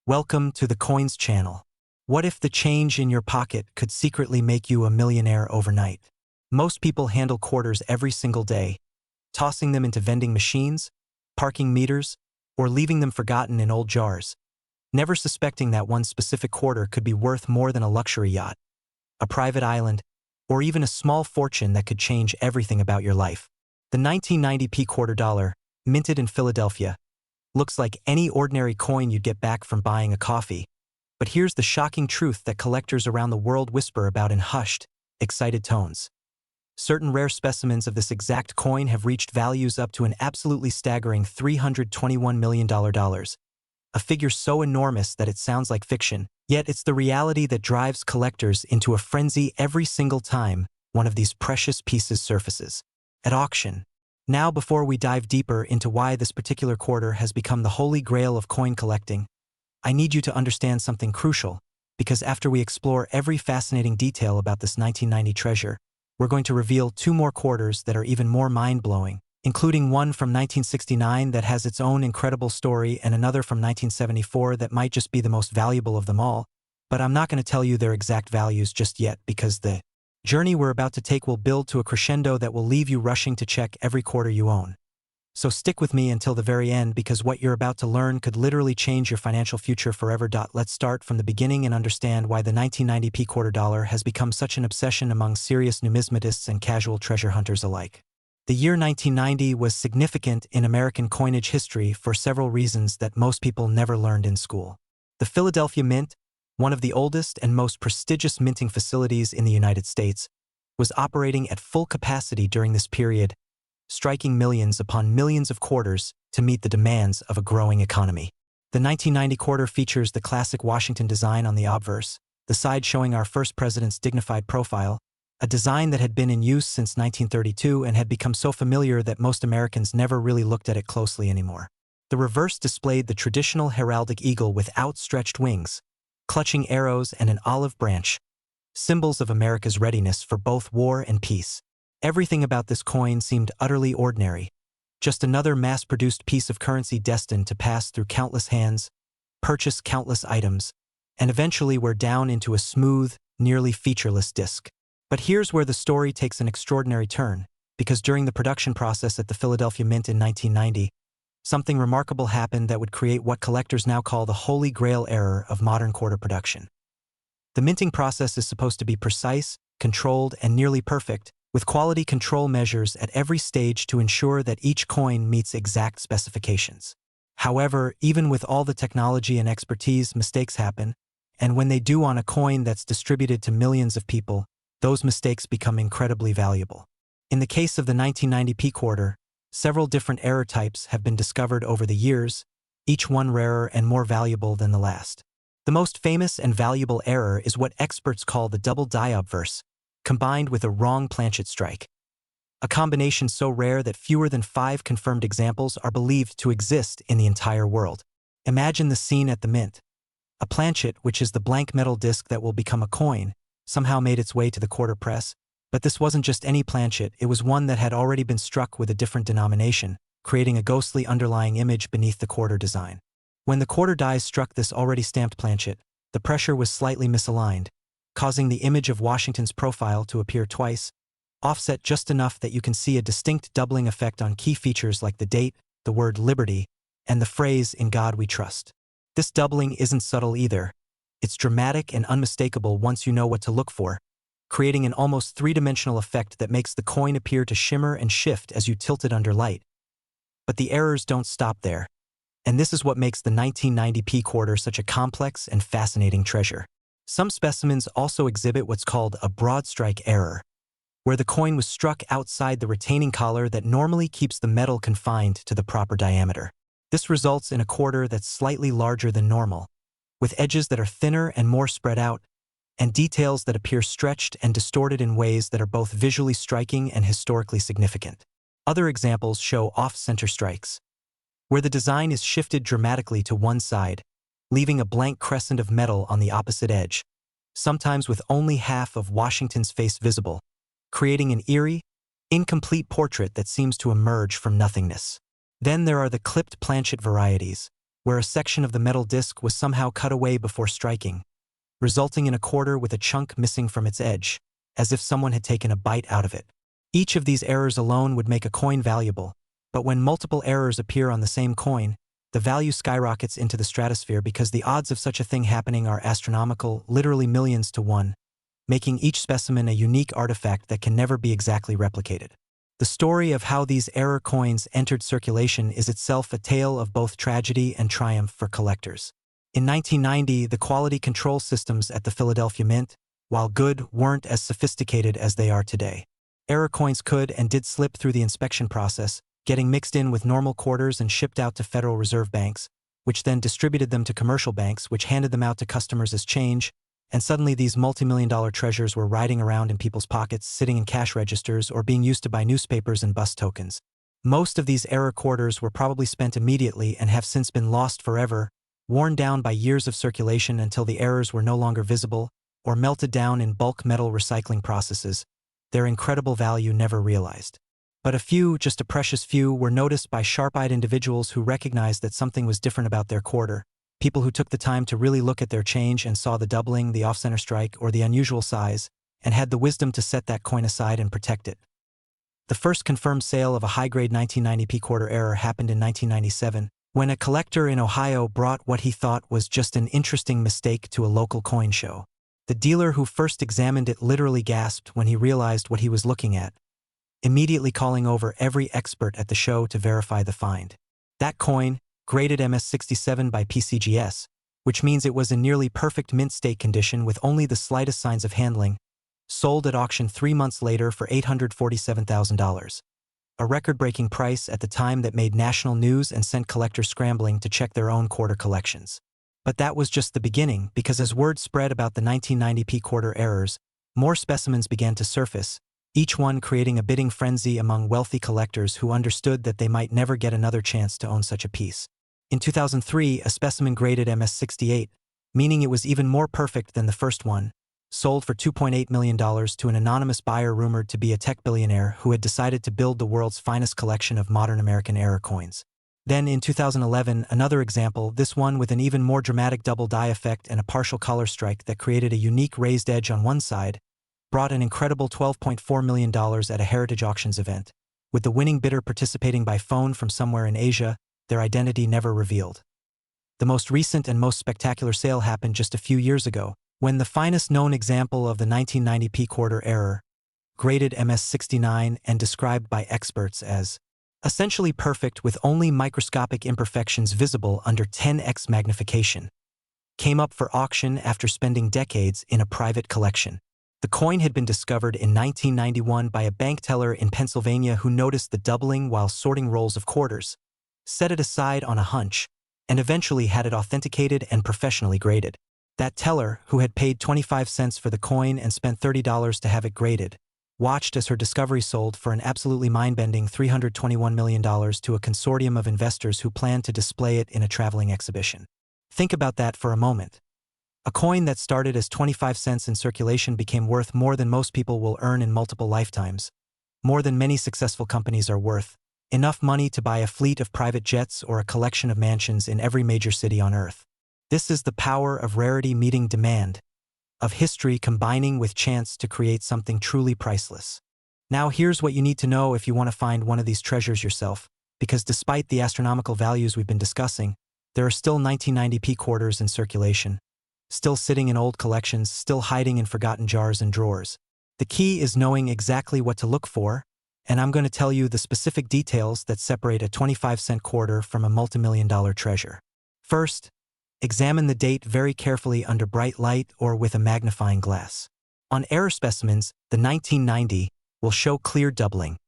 Welcome to the Coins channel. What if the change in your pocket could secretly make you a millionaire overnight? Most people handle quarters every single day, tossing them into vending machines, parking meters, or leaving them forgotten in old jars, never suspecting that one specific quarter could be worth more than a luxury yacht, a private island, or even a small fortune that could change everything about your life. The 1990p quarter dollar, minted in Philadelphia, looks like any ordinary coin you'd get back from buying a coffee. But here's the shocking truth that collectors around the world whisper about in hushed, excited tones. Certain rare specimens of this exact coin have reached values up to an absolutely staggering $321 million, a figure so enormous that it sounds like fiction, yet it's the reality that drives collectors into a frenzy every single time one of these precious pieces surfaces at auction. Now, before we dive deeper into why this particular quarter has become the holy grail of coin collecting, I need you to understand something crucial, because after we explore every fascinating detail about this 1990 treasure, we're going to reveal two more quarters that are even more mind-blowing, including one from 1969 that has its own incredible story and another from 1974 that might just be the most valuable of them all. But I'm not going to tell you their exact values just yet, because the journey we're about to take will build to a crescendo that will leave you rushing to check every quarter you own. So stick with me until the very end, because what you're about to learn could literally change your financial future forever. Let's start from the beginning and understand why the 1990p quarter dollar has become such an obsession among serious numismatists and casual treasure hunters alike. The year 1990 was significant in American coinage history for several reasons that most people never learned in school. The Philadelphia Mint, one of the oldest and most prestigious minting facilities in the United States, was operating at full capacity during this period, striking millions upon millions of quarters to meet the demands of a growing economy. The 1990 quarter features the classic Washington design on the obverse, the side showing our first president's dignified profile, a design that had been in use since 1932 and had become so familiar that most Americans never really looked at it closely anymore. The reverse displayed the traditional heraldic eagle with outstretched wings, clutching arrows and an olive branch, symbols of America's readiness for both war and peace. Everything about this coin seemed utterly ordinary, just another mass-produced piece of currency destined to pass through countless hands, purchase countless items, and eventually wear down into a smooth, nearly featureless disc. But here's where the story takes an extraordinary turn, because during the production process at the Philadelphia Mint in 1990, something remarkable happened that would create what collectors now call the holy grail era of modern quarter production. The minting process is supposed to be precise, controlled, and nearly perfect, with quality control measures at every stage to ensure that each coin meets exact specifications. However, even with all the technology and expertise, mistakes happen, and when they do on a coin that's distributed to millions of people, those mistakes become incredibly valuable. In the case of the 1990p quarter, several different error types have been discovered over the years, each one rarer and more valuable than the last. The most famous and valuable error is what experts call the double die obverse, combined with a wrong planchet strike. A combination so rare that fewer than 5 confirmed examples are believed to exist in the entire world. Imagine the scene at the mint. A planchet, which is the blank metal disc that will become a coin, somehow made its way to the quarter press. But this wasn't just any planchet, it was one that had already been struck with a different denomination, creating a ghostly underlying image beneath the quarter design. When the quarter dies struck this already stamped planchet, the pressure was slightly misaligned, causing the image of Washington's profile to appear twice, offset just enough that you can see a distinct doubling effect on key features like the date, the word liberty, and the phrase "In God We Trust." This doubling isn't subtle either. It's dramatic and unmistakable once you know what to look for, creating an almost three-dimensional effect that makes the coin appear to shimmer and shift as you tilt it under light. But the errors don't stop there, and this is what makes the 1990p quarter such a complex and fascinating treasure. Some specimens also exhibit what's called a broad strike error, where the coin was struck outside the retaining collar that normally keeps the metal confined to the proper diameter. This results in a quarter that's slightly larger than normal, with edges that are thinner and more spread out, and details that appear stretched and distorted in ways that are both visually striking and historically significant. Other examples show off-center strikes, where the design is shifted dramatically to one side, leaving a blank crescent of metal on the opposite edge, sometimes with only half of Washington's face visible, creating an eerie, incomplete portrait that seems to emerge from nothingness. Then there are the clipped planchet varieties, where a section of the metal disc was somehow cut away before striking, resulting in a quarter with a chunk missing from its edge, as if someone had taken a bite out of it. Each of these errors alone would make a coin valuable, but when multiple errors appear on the same coin, the value skyrockets into the stratosphere because the odds of such a thing happening are astronomical, literally millions to one, making each specimen a unique artifact that can never be exactly replicated. The story of how these error coins entered circulation is itself a tale of both tragedy and triumph for collectors. In 1990, the quality control systems at the Philadelphia Mint, while good, weren't as sophisticated as they are today. Error coins could and did slip through the inspection process, getting mixed in with normal quarters and shipped out to Federal Reserve banks, which then distributed them to commercial banks, which handed them out to customers as change, and suddenly these multi-million-dollar treasures were riding around in people's pockets, sitting in cash registers, or being used to buy newspapers and bus tokens. Most of these error quarters were probably spent immediately and have since been lost forever, worn down by years of circulation until the errors were no longer visible, or melted down in bulk metal recycling processes, their incredible value never realized. But a few, just a precious few, were noticed by sharp-eyed individuals who recognized that something was different about their quarter, people who took the time to really look at their change and saw the doubling, the off-center strike, or the unusual size, and had the wisdom to set that coin aside and protect it. The first confirmed sale of a high-grade 1990p quarter error happened in 1997, when a collector in Ohio brought what he thought was just an interesting mistake to a local coin show. The dealer who first examined it literally gasped when he realized what he was looking at, immediately calling over every expert at the show to verify the find. That coin, graded MS67 by PCGS, which means it was in nearly perfect mint state condition with only the slightest signs of handling, sold at auction 3 months later for $847,000. A record-breaking price at the time that made national news and sent collectors scrambling to check their own quarter collections. But that was just the beginning, because as word spread about the 1990p quarter errors, more specimens began to surface, each one creating a bidding frenzy among wealthy collectors who understood that they might never get another chance to own such a piece. In 2003, a specimen graded MS68, meaning it was even more perfect than the first one, sold for $2.8 million to an anonymous buyer rumored to be a tech billionaire who had decided to build the world's finest collection of modern American error coins. Then in 2011, another example, this one with an even more dramatic double die effect and a partial collar strike that created a unique raised edge on one side, brought an incredible $12.4 million at a Heritage Auctions event, with the winning bidder participating by phone from somewhere in Asia, their identity never revealed. The most recent and most spectacular sale happened just a few years ago, when the finest known example of the 1990p quarter error, graded MS69 and described by experts as essentially perfect with only microscopic imperfections visible under 10x magnification, came up for auction after spending decades in a private collection. The coin had been discovered in 1991 by a bank teller in Pennsylvania who noticed the doubling while sorting rolls of quarters, set it aside on a hunch, and eventually had it authenticated and professionally graded. That teller, who had paid 25 cents for the coin and spent $30 to have it graded, watched as her discovery sold for an absolutely mind-bending $321 million to a consortium of investors who planned to display it in a traveling exhibition. Think about that for a moment. A coin that started as 25 cents in circulation became worth more than most people will earn in multiple lifetimes, more than many successful companies are worth, enough money to buy a fleet of private jets or a collection of mansions in every major city on Earth. This is the power of rarity meeting demand, of history combining with chance to create something truly priceless. Now here's what you need to know if you want to find one of these treasures yourself, because despite the astronomical values we've been discussing, there are still 1990p quarters in circulation, still sitting in old collections, still hiding in forgotten jars and drawers. The key is knowing exactly what to look for, and I'm going to tell you the specific details that separate a 25-cent quarter from a multimillion-dollar treasure. First, examine the date very carefully under bright light or with a magnifying glass. On error specimens, the 1990 will show clear doubling,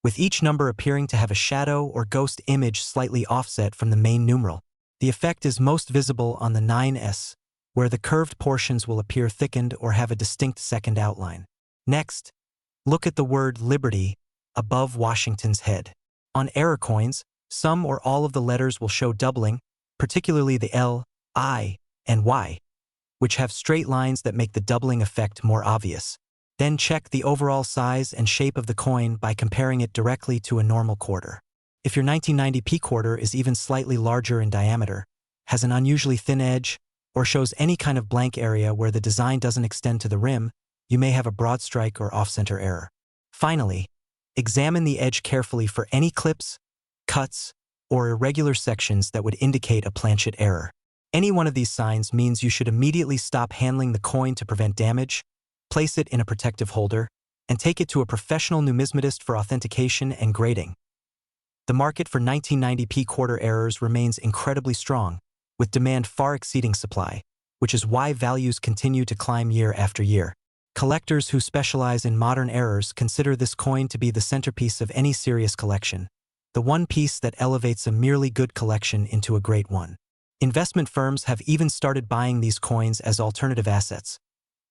with each number appearing to have a shadow or ghost image slightly offset from the main numeral. The effect is most visible on the 9s, where the curved portions will appear thickened or have a distinct second outline. Next, look at the word Liberty above Washington's head. On error coins, some or all of the letters will show doubling, particularly the L, I, and Y, which have straight lines that make the doubling effect more obvious. Then check the overall size and shape of the coin by comparing it directly to a normal quarter. If your 1990p quarter is even slightly larger in diameter, has an unusually thin edge, or shows any kind of blank area where the design doesn't extend to the rim, you may have a broad strike or off-center error. Finally, examine the edge carefully for any clips, cuts, or irregular sections that would indicate a planchet error. Any one of these signs means you should immediately stop handling the coin to prevent damage, place it in a protective holder, and take it to a professional numismatist for authentication and grading. The market for 1990p quarter errors remains incredibly strong, with demand far exceeding supply, which is why values continue to climb year after year. Collectors who specialize in modern errors consider this coin to be the centerpiece of any serious collection, the one piece that elevates a merely good collection into a great one. Investment firms have even started buying these coins as alternative assets,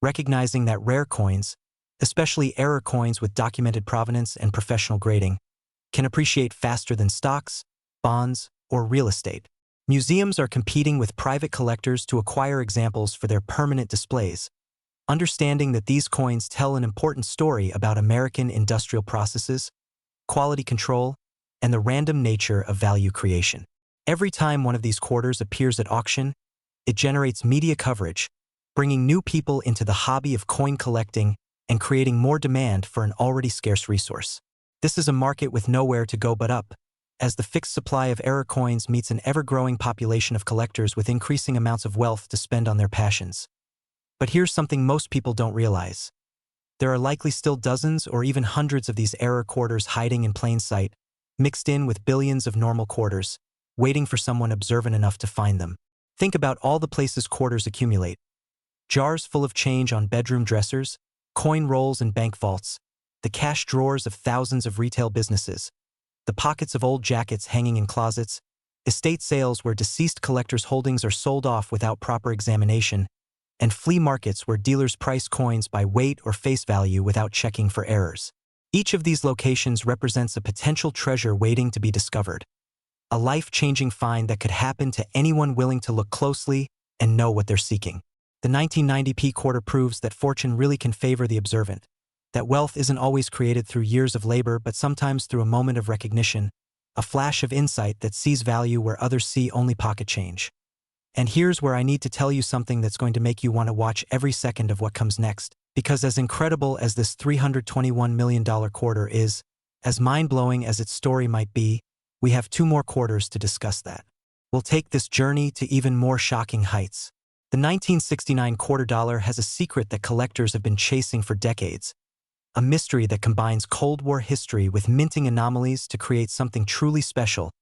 recognizing that rare coins, especially error coins with documented provenance and professional grading, can appreciate faster than stocks, bonds, or real estate. Museums are competing with private collectors to acquire examples for their permanent displays, understanding that these coins tell an important story about American industrial processes, quality control, and the random nature of value creation. Every time one of these quarters appears at auction, it generates media coverage, bringing new people into the hobby of coin collecting and creating more demand for an already scarce resource. This is a market with nowhere to go but up, as the fixed supply of error coins meets an ever-growing population of collectors with increasing amounts of wealth to spend on their passions. But here's something most people don't realize. There are likely still dozens or even hundreds of these error quarters hiding in plain sight, mixed in with billions of normal quarters, waiting for someone observant enough to find them. Think about all the places quarters accumulate. Jars full of change on bedroom dressers, coin rolls in bank vaults, the cash drawers of thousands of retail businesses, the pockets of old jackets hanging in closets, estate sales where deceased collectors' holdings are sold off without proper examination, and flea markets where dealers price coins by weight or face value without checking for errors. Each of these locations represents a potential treasure waiting to be discovered, a life-changing find that could happen to anyone willing to look closely and know what they're seeking. The 1990p quarter proves that fortune really can favor the observant, that wealth isn't always created through years of labor but sometimes through a moment of recognition, a flash of insight that sees value where others see only pocket change. And here's where I need to tell you something that's going to make you want to watch every second of what comes next, because as incredible as this $321 million quarter is, as mind-blowing as its story might be, we have two more quarters to discuss that. We'll take this journey to even more shocking heights. The 1969 quarter dollar has a secret that collectors have been chasing for decades, a mystery that combines Cold War history with minting anomalies to create something truly special,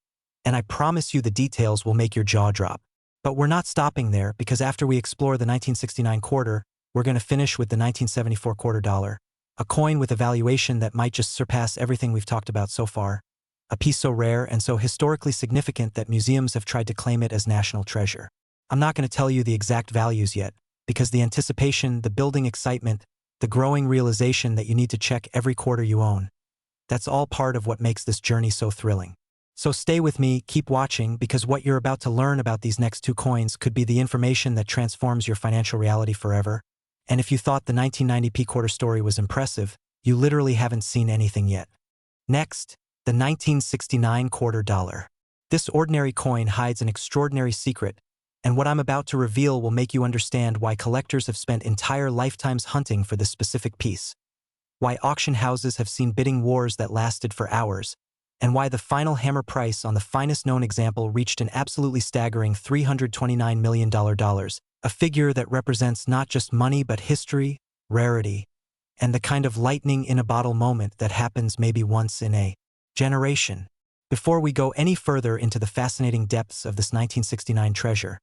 and I promise you the details will make your jaw drop. But we're not stopping there, because after we explore the 1969 quarter, we're going to finish with the 1974 quarter dollar, a coin with a valuation that might just surpass everything we've talked about so far, a piece so rare and so historically significant that museums have tried to claim it as national treasure. I'm not going to tell you the exact values yet, because the anticipation, the building excitement, the growing realization that you need to check every quarter you own, that's all part of what makes this journey so thrilling. So stay with me, keep watching, because what you're about to learn about these next two coins could be the information that transforms your financial reality forever. And if you thought the 1990p quarter story was impressive, you literally haven't seen anything yet. Next, the 1969 quarter dollar. This ordinary coin hides an extraordinary secret, and what I'm about to reveal will make you understand why collectors have spent entire lifetimes hunting for this specific piece, why auction houses have seen bidding wars that lasted for hours, and why the final hammer price on the finest known example reached an absolutely staggering $329 million, a figure that represents not just money but history, rarity, and the kind of lightning-in-a-bottle moment that happens maybe once in a generation. Before we go any further into the fascinating depths of this 1969 treasure,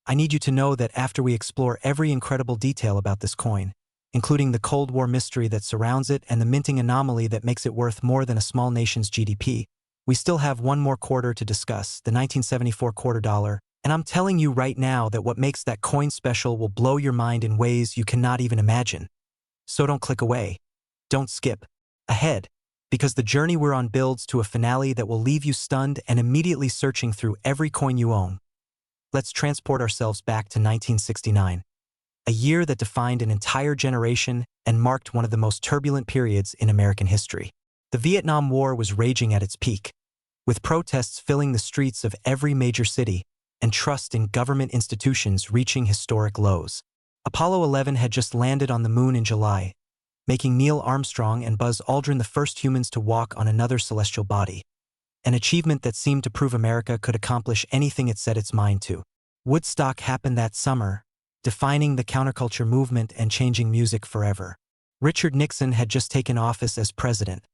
I need you to know that after we explore every incredible detail about this coin, including the Cold War mystery that surrounds it and the minting anomaly that makes it worth more than a small nation's GDP, we still have one more quarter to discuss, the 1974 quarter dollar, and I'm telling you right now that what makes that coin special will blow your mind in ways you cannot even imagine. So don't click away. Don't skip ahead, because the journey we're on builds to a finale that will leave you stunned and immediately searching through every coin you own. Let's transport ourselves back to 1969, a year that defined an entire generation and marked one of the most turbulent periods in American history. The Vietnam War was raging at its peak, with protests filling the streets of every major city, and trust in government institutions reaching historic lows. Apollo 11 had just landed on the moon in July, making Neil Armstrong and Buzz Aldrin the first humans to walk on another celestial body, an achievement that seemed to prove America could accomplish anything it set its mind to. Woodstock happened that summer, defining the counterculture movement and changing music forever. Richard Nixon had just taken office as president,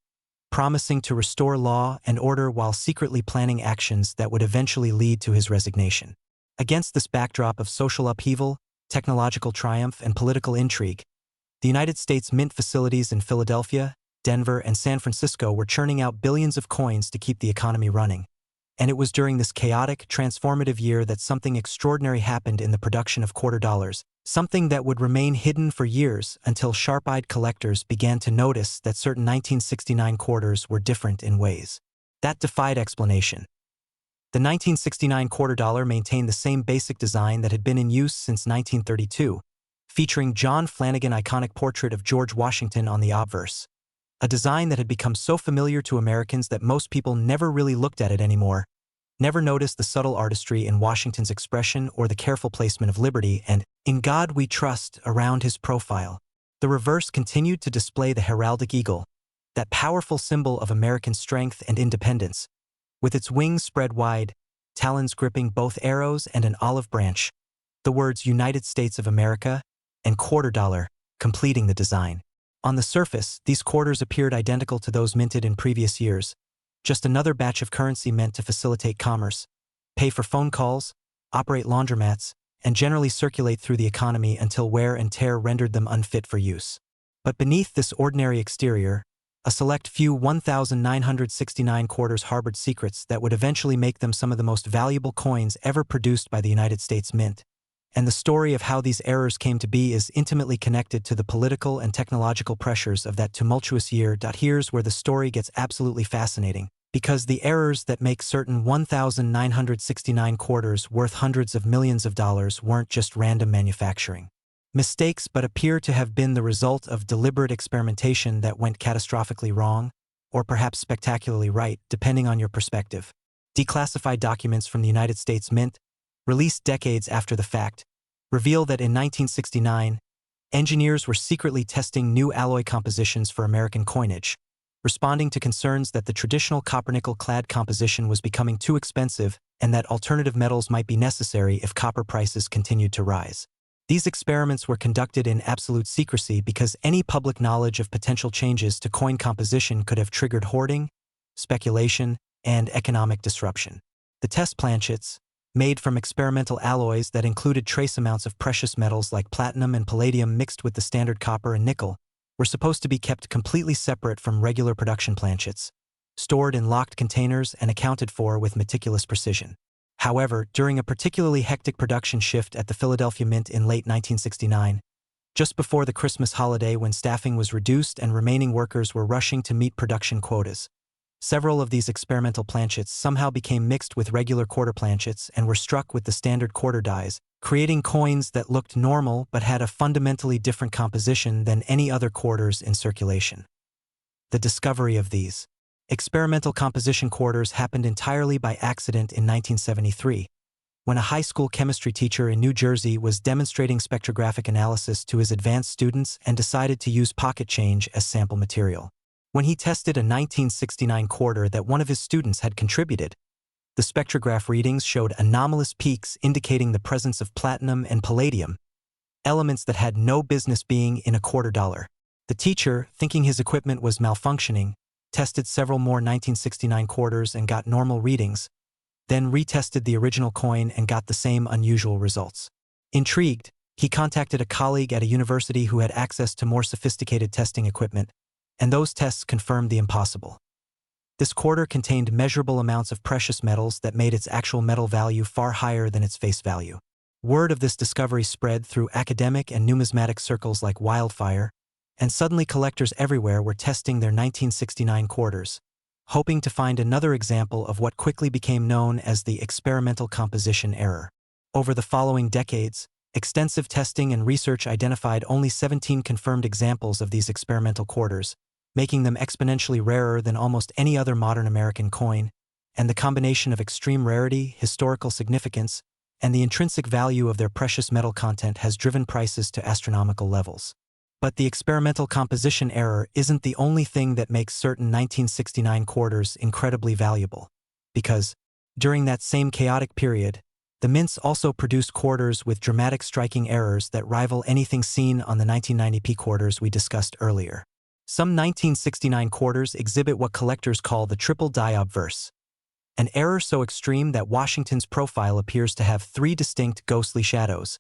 promising to restore law and order while secretly planning actions that would eventually lead to his resignation. Against this backdrop of social upheaval, technological triumph, and political intrigue, the United States Mint facilities in Philadelphia, Denver, and San Francisco were churning out billions of coins to keep the economy running. And it was during this chaotic, transformative year that something extraordinary happened in the production of quarter dollars, something that would remain hidden for years until sharp-eyed collectors began to notice that certain 1969 quarters were different in ways that defied explanation. The 1969 quarter dollar maintained the same basic design that had been in use since 1932, featuring John Flanagan's iconic portrait of George Washington on the obverse, a design that had become so familiar to Americans that most people never really looked at it anymore, never noticed the subtle artistry in Washington's expression or the careful placement of liberty and "In God We Trust" around his profile. The reverse continued to display the heraldic eagle, that powerful symbol of American strength and independence, with its wings spread wide, talons gripping both arrows and an olive branch, the words United States of America and quarter dollar completing the design. On the surface, these quarters appeared identical to those minted in previous years, just another batch of currency meant to facilitate commerce, pay for phone calls, operate laundromats, and generally circulate through the economy until wear and tear rendered them unfit for use. But beneath this ordinary exterior, a select few 1,969 quarters harbored secrets that would eventually make them some of the most valuable coins ever produced by the United States Mint. And the story of how these errors came to be is intimately connected to the political and technological pressures of that tumultuous year. Here's where the story gets absolutely fascinating, because the errors that make certain 1,969 quarters worth hundreds of millions of dollars weren't just random manufacturing mistakes but appear to have been the result of deliberate experimentation that went catastrophically wrong, or perhaps spectacularly right, depending on your perspective. Declassified documents from the United States Mint, released decades after the fact, reveal that in 1969, engineers were secretly testing new alloy compositions for American coinage, responding to concerns that the traditional copper-nickel-clad composition was becoming too expensive and that alternative metals might be necessary if copper prices continued to rise. These experiments were conducted in absolute secrecy because any public knowledge of potential changes to coin composition could have triggered hoarding, speculation, and economic disruption. The test planchets, made from experimental alloys that included trace amounts of precious metals like platinum and palladium mixed with the standard copper and nickel, were supposed to be kept completely separate from regular production planchets, stored in locked containers and accounted for with meticulous precision. However, during a particularly hectic production shift at the Philadelphia Mint in late 1969, just before the Christmas holiday when staffing was reduced and remaining workers were rushing to meet production quotas, several of these experimental planchets somehow became mixed with regular quarter planchets and were struck with the standard quarter dies, creating coins that looked normal but had a fundamentally different composition than any other quarters in circulation. The discovery of these experimental composition quarters happened entirely by accident in 1973, when a high school chemistry teacher in New Jersey was demonstrating spectrographic analysis to his advanced students and decided to use pocket change as sample material. When he tested a 1969 quarter that one of his students had contributed, the spectrograph readings showed anomalous peaks indicating the presence of platinum and palladium, elements that had no business being in a quarter dollar. The teacher, thinking his equipment was malfunctioning, tested several more 1969 quarters and got normal readings, then retested the original coin and got the same unusual results. Intrigued, he contacted a colleague at a university who had access to more sophisticated testing equipment, and those tests confirmed the impossible. This quarter contained measurable amounts of precious metals that made its actual metal value far higher than its face value. Word of this discovery spread through academic and numismatic circles like wildfire, and suddenly collectors everywhere were testing their 1969 quarters, hoping to find another example of what quickly became known as the experimental composition error. Over the following decades, extensive testing and research identified only 17 confirmed examples of these experimental quarters, making them exponentially rarer than almost any other modern American coin, and the combination of extreme rarity, historical significance, and the intrinsic value of their precious metal content has driven prices to astronomical levels. But the experimental composition error isn't the only thing that makes certain 1969 quarters incredibly valuable, because, during that same chaotic period, the mints also produced quarters with dramatic striking errors that rival anything seen on the 1990p quarters we discussed earlier. Some 1969 quarters exhibit what collectors call the triple die obverse, an error so extreme that Washington's profile appears to have three distinct ghostly shadows,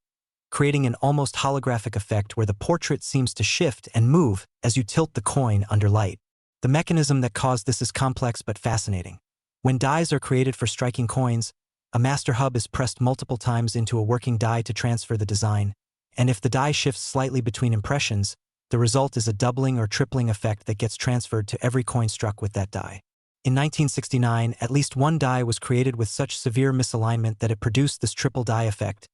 creating an almost holographic effect where the portrait seems to shift and move as you tilt the coin under light. The mechanism that caused this is complex but fascinating. When dies are created for striking coins, a master hub is pressed multiple times into a working die to transfer the design, and if the die shifts slightly between impressions, the result is a doubling or tripling effect that gets transferred to every coin struck with that die. In 1969, at least one die was created with such severe misalignment that it produced this triple die effect,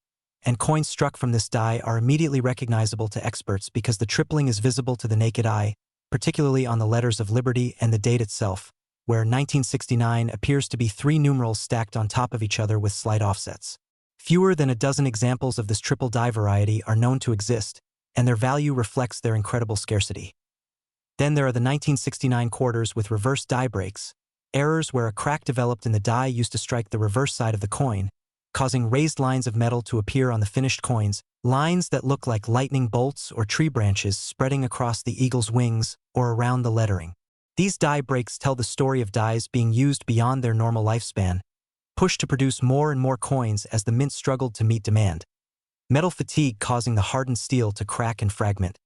and coins struck from this die are immediately recognizable to experts because the tripling is visible to the naked eye, particularly on the letters of Liberty and the date itself, where 1969 appears to be three numerals stacked on top of each other with slight offsets. Fewer than a dozen examples of this triple die variety are known to exist, and their value reflects their incredible scarcity. Then there are the 1969 quarters with reverse die breaks, errors where a crack developed in the die used to strike the reverse side of the coin, causing raised lines of metal to appear on the finished coins, lines that look like lightning bolts or tree branches spreading across the eagle's wings or around the lettering. These die breaks tell the story of dies being used beyond their normal lifespan, pushed to produce more and more coins as the mint struggled to meet demand. Metal fatigue causing the hardened steel to crack and fragment,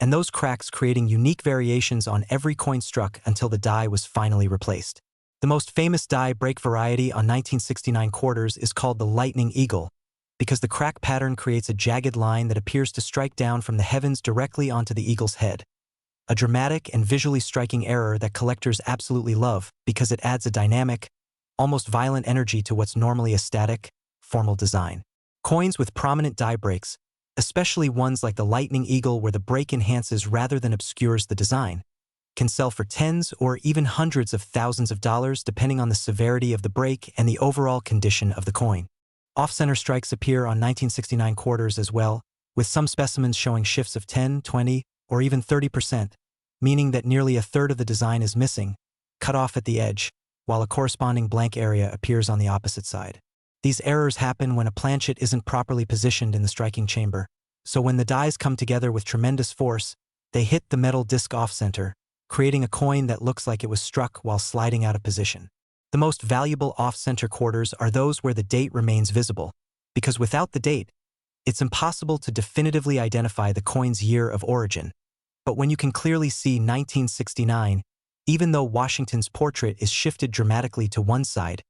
and those cracks creating unique variations on every coin struck until the die was finally replaced. The most famous die break variety on 1969 quarters is called the Lightning Eagle, because the crack pattern creates a jagged line that appears to strike down from the heavens directly onto the eagle's head. A dramatic and visually striking error that collectors absolutely love because it adds a dynamic, almost violent energy to what's normally a static, formal design. Coins with prominent die breaks, especially ones like the Lightning Eagle where the break enhances rather than obscures the design, can sell for tens or even hundreds of thousands of dollars depending on the severity of the break and the overall condition of the coin. Off-center strikes appear on 1969 quarters as well, with some specimens showing shifts of 10, 20, or even 30%, meaning that nearly a third of the design is missing, cut off at the edge, while a corresponding blank area appears on the opposite side. These errors happen when a planchet isn't properly positioned in the striking chamber, so when the dies come together with tremendous force, they hit the metal disc off-center, creating a coin that looks like it was struck while sliding out of position. The most valuable off-center quarters are those where the date remains visible, because without the date, it's impossible to definitively identify the coin's year of origin. But when you can clearly see 1969, even though Washington's portrait is shifted dramatically to one side,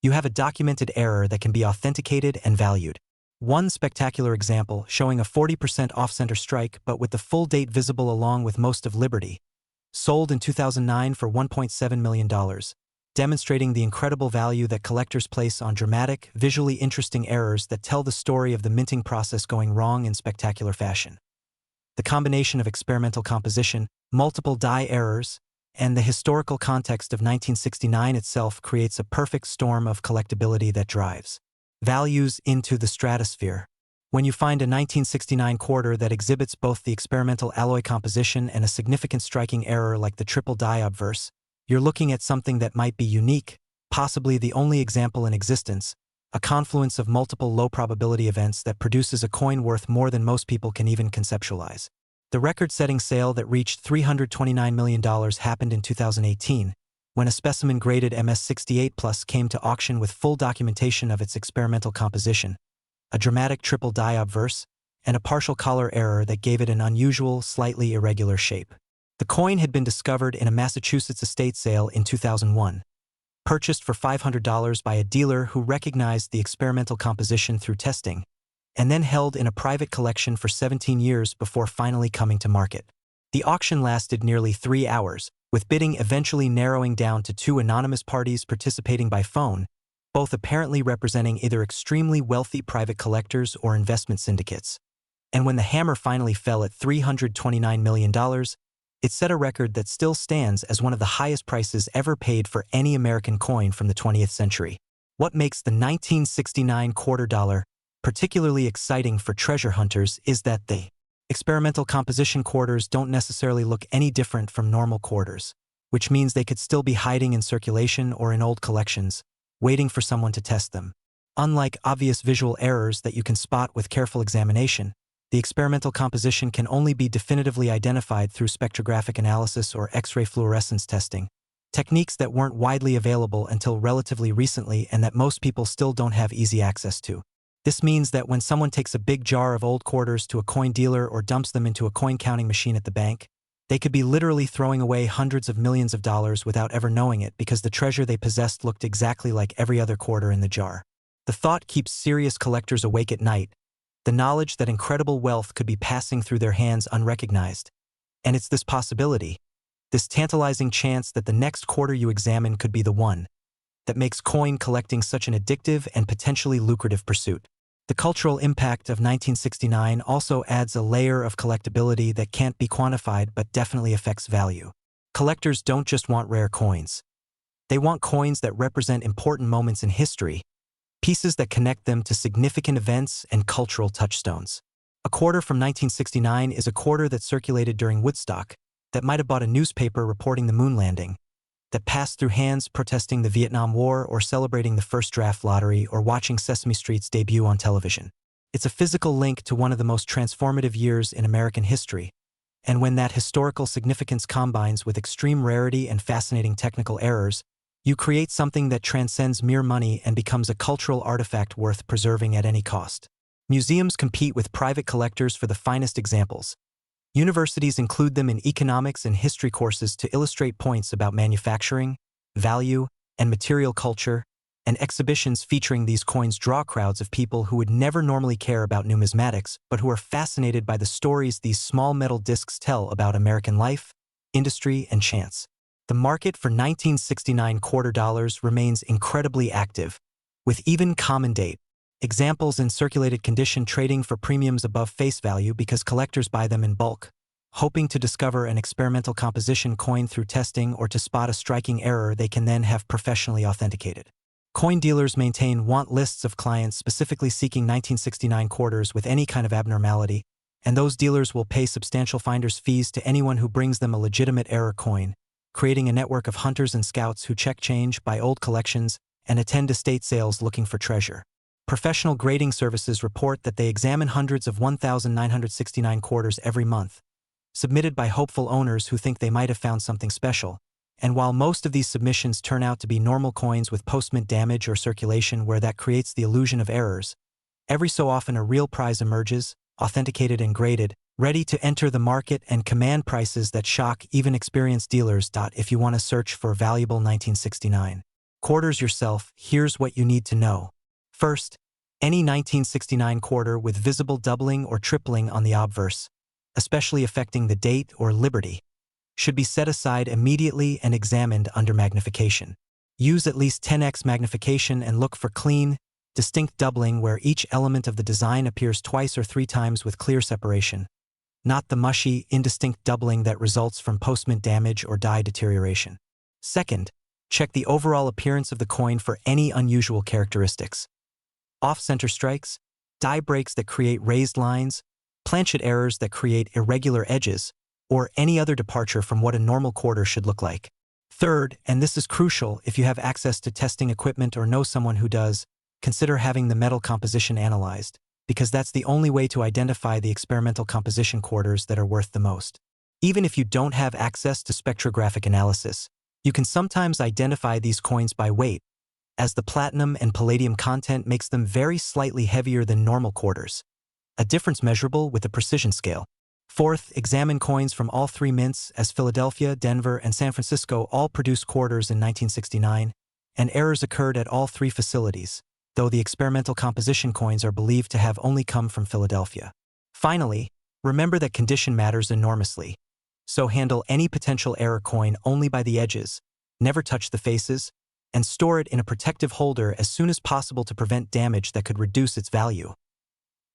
you have a documented error that can be authenticated and valued. One spectacular example showing a 40% off-center strike but with the full date visible along with most of Liberty, sold in 2009 for $1.7 million, demonstrating the incredible value that collectors place on dramatic, visually interesting errors that tell the story of the minting process going wrong in spectacular fashion. The combination of experimental composition, multiple die errors, and the historical context of 1969 itself creates a perfect storm of collectability that drives values into the stratosphere. When you find a 1969 quarter that exhibits both the experimental alloy composition and a significant striking error like the triple die obverse, you're looking at something that might be unique, possibly the only example in existence, a confluence of multiple low-probability events that produces a coin worth more than most people can even conceptualize. The record-setting sale that reached $329 million happened in 2018, when a specimen graded MS68+ came to auction with full documentation of its experimental composition, a dramatic triple die obverse, and a partial collar error that gave it an unusual, slightly irregular shape. The coin had been discovered in a Massachusetts estate sale in 2001, purchased for $500 by a dealer who recognized the experimental composition through testing, and then held in a private collection for 17 years before finally coming to market. The auction lasted nearly 3 hours, with bidding eventually narrowing down to 2 anonymous parties participating by phone, both apparently representing either extremely wealthy private collectors or investment syndicates. And when the hammer finally fell at $329 million, it set a record that still stands as one of the highest prices ever paid for any American coin from the 20th century. What makes the 1969 quarter dollar particularly exciting for treasure hunters is that the experimental composition quarters don't necessarily look any different from normal quarters, which means they could still be hiding in circulation or in old collections, waiting for someone to test them. Unlike obvious visual errors that you can spot with careful examination, the experimental composition can only be definitively identified through spectrographic analysis or X-ray fluorescence testing, techniques that weren't widely available until relatively recently and that most people still don't have easy access to. This means that when someone takes a big jar of old quarters to a coin dealer or dumps them into a coin counting machine at the bank, they could be literally throwing away hundreds of millions of dollars without ever knowing it because the treasure they possessed looked exactly like every other quarter in the jar. The thought keeps serious collectors awake at night, the knowledge that incredible wealth could be passing through their hands unrecognized. And it's this possibility, this tantalizing chance that the next quarter you examine could be the one, that makes coin collecting such an addictive and potentially lucrative pursuit. The cultural impact of 1969 also adds a layer of collectability that can't be quantified but definitely affects value. Collectors don't just want rare coins. They want coins that represent important moments in history, pieces that connect them to significant events and cultural touchstones. A quarter from 1969 is a quarter that circulated during Woodstock, that might have bought a newspaper reporting the moon landing, that passed through hands protesting the Vietnam War or celebrating the first draft lottery or watching Sesame Street's debut on television. It's a physical link to one of the most transformative years in American history, and when that historical significance combines with extreme rarity and fascinating technical errors, you create something that transcends mere money and becomes a cultural artifact worth preserving at any cost. Museums compete with private collectors for the finest examples. Universities include them in economics and history courses to illustrate points about manufacturing, value, and material culture, and exhibitions featuring these coins draw crowds of people who would never normally care about numismatics but who are fascinated by the stories these small metal discs tell about American life, industry, and chance. The market for 1969 quarter dollars remains incredibly active, with even common date examples in circulated condition trading for premiums above face value because collectors buy them in bulk, hoping to discover an experimental composition coin through testing or to spot a striking error they can then have professionally authenticated. Coin dealers maintain want lists of clients specifically seeking 1969 quarters with any kind of abnormality, and those dealers will pay substantial finder's fees to anyone who brings them a legitimate error coin, creating a network of hunters and scouts who check change, buy old collections, and attend estate sales looking for treasure. Professional grading services report that they examine hundreds of 1,969 quarters every month, submitted by hopeful owners who think they might have found something special. And while most of these submissions turn out to be normal coins with post-mint damage or circulation where that creates the illusion of errors, every so often a real prize emerges, authenticated and graded, ready to enter the market and command prices that shock even experienced dealers. If you want to search for valuable 1969 quarters yourself, here's what you need to know. First, any 1969 quarter with visible doubling or tripling on the obverse, especially affecting the date or liberty, should be set aside immediately and examined under magnification. Use at least 10x magnification and look for clean, distinct doubling where each element of the design appears twice or three times with clear separation, not the mushy, indistinct doubling that results from post-mint damage or die deterioration. Second, check the overall appearance of the coin for any unusual characteristics. Off-center strikes, die breaks that create raised lines, planchet errors that create irregular edges, or any other departure from what a normal quarter should look like. Third, and this is crucial if you have access to testing equipment or know someone who does, consider having the metal composition analyzed, because that's the only way to identify the experimental composition quarters that are worth the most. Even if you don't have access to spectrographic analysis, you can sometimes identify these coins by weight, as the platinum and palladium content makes them very slightly heavier than normal quarters, a difference measurable with a precision scale. Fourth, examine coins from all three mints, as Philadelphia, Denver, and San Francisco all produced quarters in 1969, and errors occurred at all three facilities, though the experimental composition coins are believed to have only come from Philadelphia. Finally, remember that condition matters enormously, so handle any potential error coin only by the edges, never touch the faces, and store it in a protective holder as soon as possible to prevent damage that could reduce its value.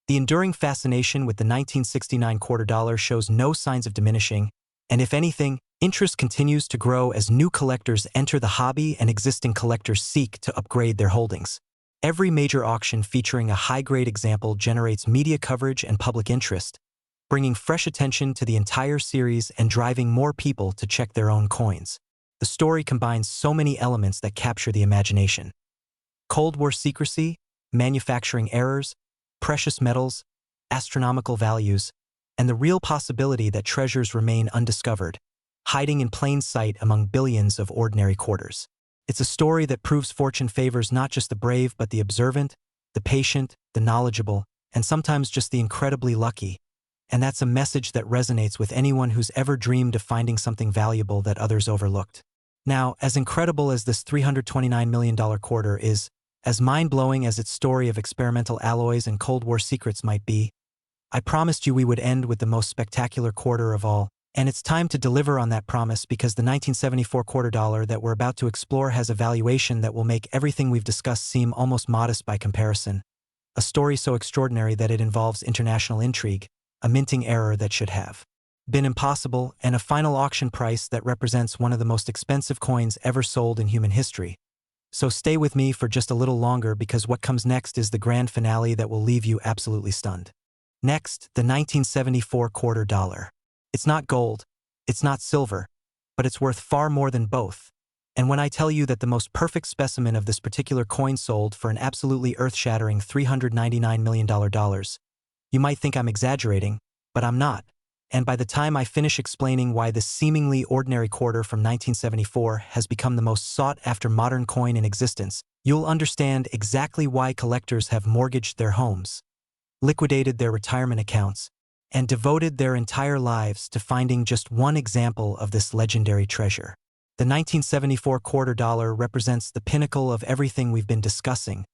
The enduring fascination with the 1969 quarter dollar shows no signs of diminishing, and if anything, Interest continues to grow as new collectors enter the hobby and existing collectors seek to upgrade their holdings. Every major auction featuring a high-grade example generates media coverage and public interest, bringing fresh attention to the entire series and driving more people to check their own coins. The story combines so many elements that capture the imagination. Cold War secrecy, manufacturing errors, precious metals, astronomical values, and the real possibility that treasures remain undiscovered, hiding in plain sight among billions of ordinary quarters. It's a story that proves fortune favors not just the brave but the observant, the patient, the knowledgeable, and sometimes just the incredibly lucky. And that's a message that resonates with anyone who's ever dreamed of finding something valuable that others overlooked. Now, as incredible as this $329 million quarter is, as mind-blowing as its story of experimental alloys and Cold War secrets might be, I promised you we would end with the most spectacular quarter of all, and it's time to deliver on that promise because the 1974 quarter dollar that we're about to explore has a valuation that will make everything we've discussed seem almost modest by comparison. A story so extraordinary that it involves international intrigue, a minting error that should have been impossible, and a final auction price that represents one of the most expensive coins ever sold in human history. So stay with me for just a little longer because what comes next is the grand finale that will leave you absolutely stunned. Next, the 1974 quarter dollar. It's not gold, it's not silver, but it's worth far more than both. And when I tell you that the most perfect specimen of this particular coin sold for an absolutely earth-shattering $399 million, you might think I'm exaggerating, but I'm not. And by the time I finish explaining why this seemingly ordinary quarter from 1974 has become the most sought-after modern coin in existence, you'll understand exactly why collectors have mortgaged their homes, liquidated their retirement accounts, and devoted their entire lives to finding just one example of this legendary treasure. The 1974 quarter dollar represents the pinnacle of everything we've been discussing,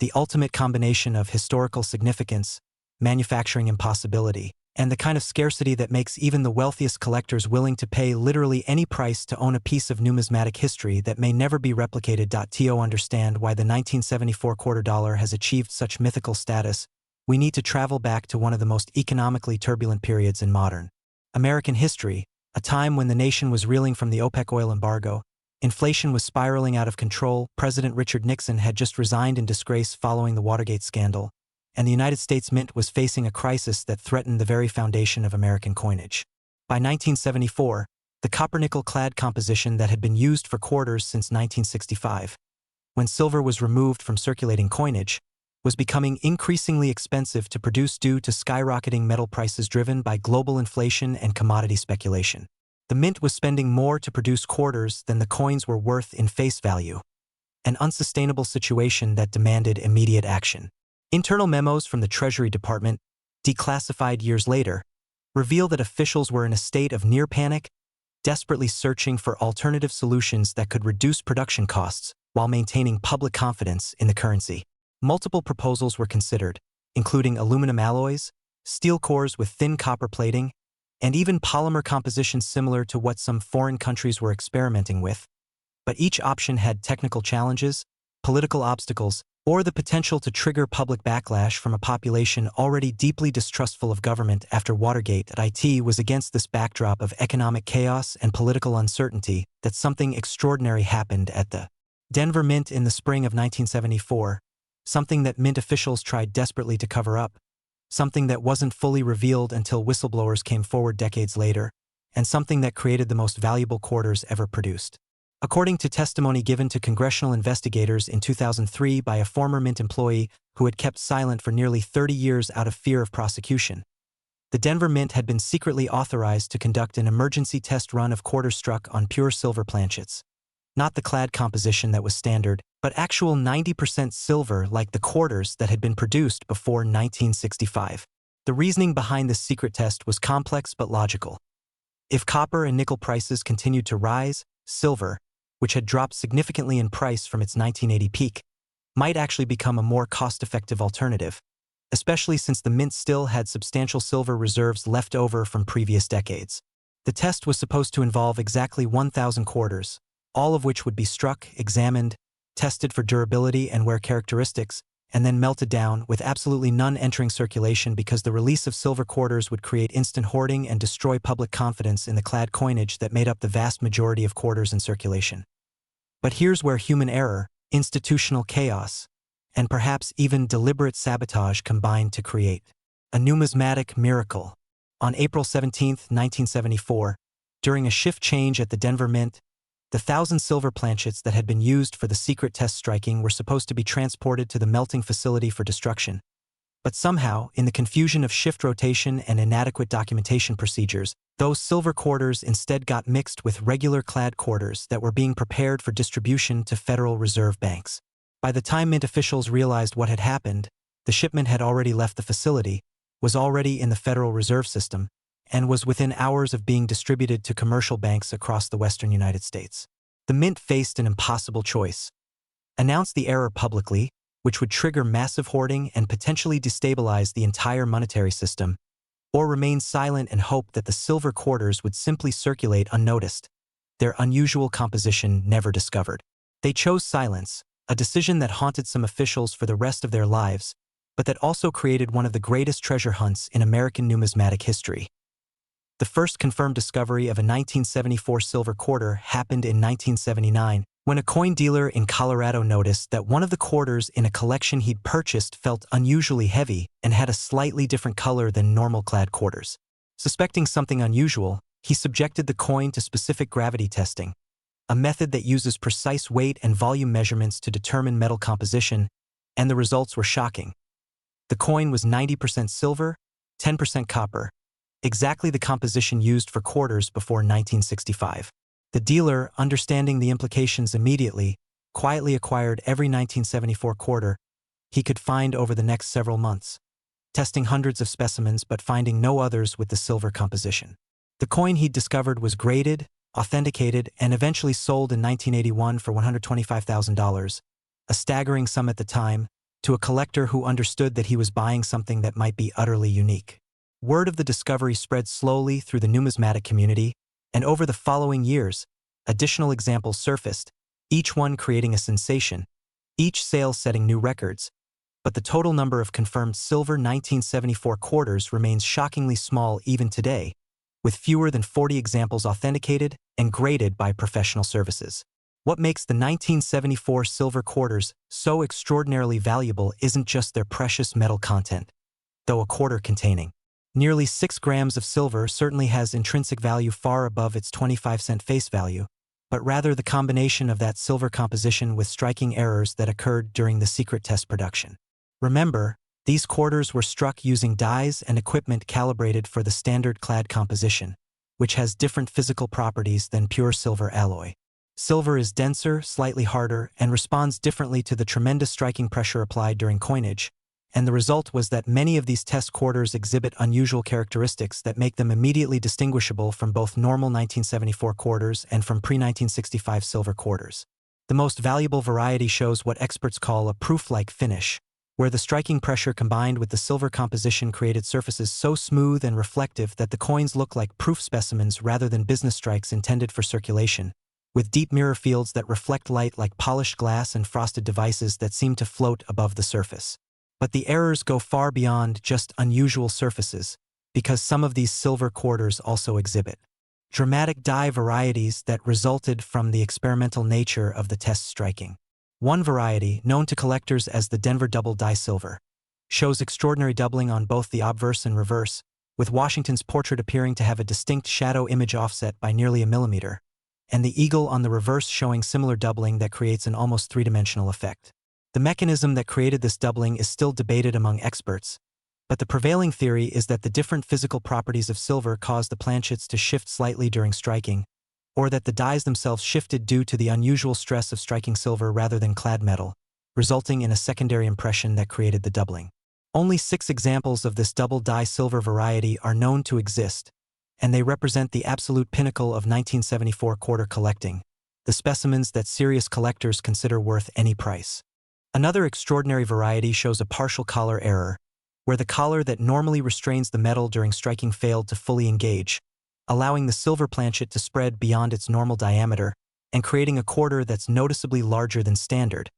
the ultimate combination of historical significance, manufacturing impossibility, and the kind of scarcity that makes even the wealthiest collectors willing to pay literally any price to own a piece of numismatic history that may never be replicated. To understand why the 1974 quarter dollar has achieved such mythical status, we need to travel back to one of the most economically turbulent periods in modern American history, a time when the nation was reeling from the OPEC oil embargo, inflation was spiraling out of control, President Richard Nixon had just resigned in disgrace following the Watergate scandal, and the United States Mint was facing a crisis that threatened the very foundation of American coinage. By 1974, the copper-nickel-clad composition that had been used for quarters since 1965, when silver was removed from circulating coinage, was becoming increasingly expensive to produce due to skyrocketing metal prices driven by global inflation and commodity speculation. The mint was spending more to produce quarters than the coins were worth in face value, an unsustainable situation that demanded immediate action. Internal memos from the Treasury Department, declassified years later, reveal that officials were in a state of near panic, desperately searching for alternative solutions that could reduce production costs while maintaining public confidence in the currency. Multiple proposals were considered, including aluminum alloys, steel cores with thin copper plating, and even polymer compositions similar to what some foreign countries were experimenting with. But each option had technical challenges, political obstacles, or the potential to trigger public backlash from a population already deeply distrustful of government after Watergate. It was against this backdrop of economic chaos and political uncertainty that something extraordinary happened at the Denver Mint in the spring of 1974, something that Mint officials tried desperately to cover up, something that wasn't fully revealed until whistleblowers came forward decades later, and something that created the most valuable quarters ever produced. According to testimony given to congressional investigators in 2003 by a former Mint employee who had kept silent for nearly 30 years out of fear of prosecution, the Denver Mint had been secretly authorized to conduct an emergency test run of quarters struck on pure silver planchets. Not the clad composition that was standard, but actual 90% silver like the quarters that had been produced before 1965. The reasoning behind this secret test was complex but logical. If copper and nickel prices continued to rise, silver, which had dropped significantly in price from its 1980 peak, might actually become a more cost-effective alternative, especially since the Mint still had substantial silver reserves left over from previous decades. The test was supposed to involve exactly 1,000 quarters, all of which would be struck, examined, tested for durability and wear characteristics, and then melted down, with absolutely none entering circulation because the release of silver quarters would create instant hoarding and destroy public confidence in the clad coinage that made up the vast majority of quarters in circulation. But here's where human error, institutional chaos, and perhaps even deliberate sabotage combined to create a numismatic miracle. On April 17, 1974, during a shift change at the Denver Mint, the 1,000 silver planchets that had been used for the secret test striking were supposed to be transported to the melting facility for destruction. But somehow, in the confusion of shift rotation and inadequate documentation procedures, those silver quarters instead got mixed with regular clad quarters that were being prepared for distribution to Federal Reserve banks. By the time Mint officials realized what had happened, the shipment had already left the facility, was already in the Federal Reserve System, and was within hours of being distributed to commercial banks across the western United States. The Mint faced an impossible choice: announce the error publicly, which would trigger massive hoarding and potentially destabilize the entire monetary system, or remain silent and hope that the silver quarters would simply circulate unnoticed, their unusual composition never discovered. They chose silence, a decision that haunted some officials for the rest of their lives, but that also created one of the greatest treasure hunts in American numismatic history. The first confirmed discovery of a 1974 silver quarter happened in 1979, when a coin dealer in Colorado noticed that one of the quarters in a collection he'd purchased felt unusually heavy and had a slightly different color than normal clad quarters. Suspecting something unusual, he subjected the coin to specific gravity testing, a method that uses precise weight and volume measurements to determine metal composition, and the results were shocking. The coin was 90% silver, 10% copper, exactly the composition used for quarters before 1965. The dealer, understanding the implications immediately, quietly acquired every 1974 quarter he could find over the next several months, testing hundreds of specimens but finding no others with the silver composition. The coin he'd discovered was graded, authenticated, and eventually sold in 1981 for $125,000, a staggering sum at the time, to a collector who understood that he was buying something that might be utterly unique. Word of the discovery spread slowly through the numismatic community, and over the following years, additional examples surfaced, each one creating a sensation, each sale setting new records. But the total number of confirmed silver 1974 quarters remains shockingly small even today, with fewer than 40 examples authenticated and graded by professional services. What makes the 1974 silver quarters so extraordinarily valuable isn't just their precious metal content, though a quarter containing nearly 6 grams of silver certainly has intrinsic value far above its 25-cent face value, but rather the combination of that silver composition with striking errors that occurred during the secret test production. Remember, these quarters were struck using dies and equipment calibrated for the standard clad composition, which has different physical properties than pure silver alloy. Silver is denser, slightly harder, and responds differently to the tremendous striking pressure applied during coinage, and the result was that many of these test quarters exhibit unusual characteristics that make them immediately distinguishable from both normal 1974 quarters and from pre-1965 silver quarters. The most valuable variety shows what experts call a proof-like finish, where the striking pressure combined with the silver composition created surfaces so smooth and reflective that the coins look like proof specimens rather than business strikes intended for circulation, with deep mirror fields that reflect light like polished glass and frosted devices that seem to float above the surface. But the errors go far beyond just unusual surfaces, because some of these silver quarters also exhibit dramatic die varieties that resulted from the experimental nature of the test striking. One variety, known to collectors as the Denver double die silver, shows extraordinary doubling on both the obverse and reverse, with Washington's portrait appearing to have a distinct shadow image offset by nearly a millimeter, and the eagle on the reverse showing similar doubling that creates an almost three-dimensional effect. The mechanism that created this doubling is still debated among experts, but the prevailing theory is that the different physical properties of silver caused the planchets to shift slightly during striking, or that the dies themselves shifted due to the unusual stress of striking silver rather than clad metal, resulting in a secondary impression that created the doubling. Only 6 examples of this double die silver variety are known to exist, and they represent the absolute pinnacle of 1974 quarter collecting, the specimens that serious collectors consider worth any price. Another extraordinary variety shows a partial collar error, where the collar that normally restrains the metal during striking failed to fully engage, allowing the silver planchet to spread beyond its normal diameter and creating a quarter that's noticeably larger than standard,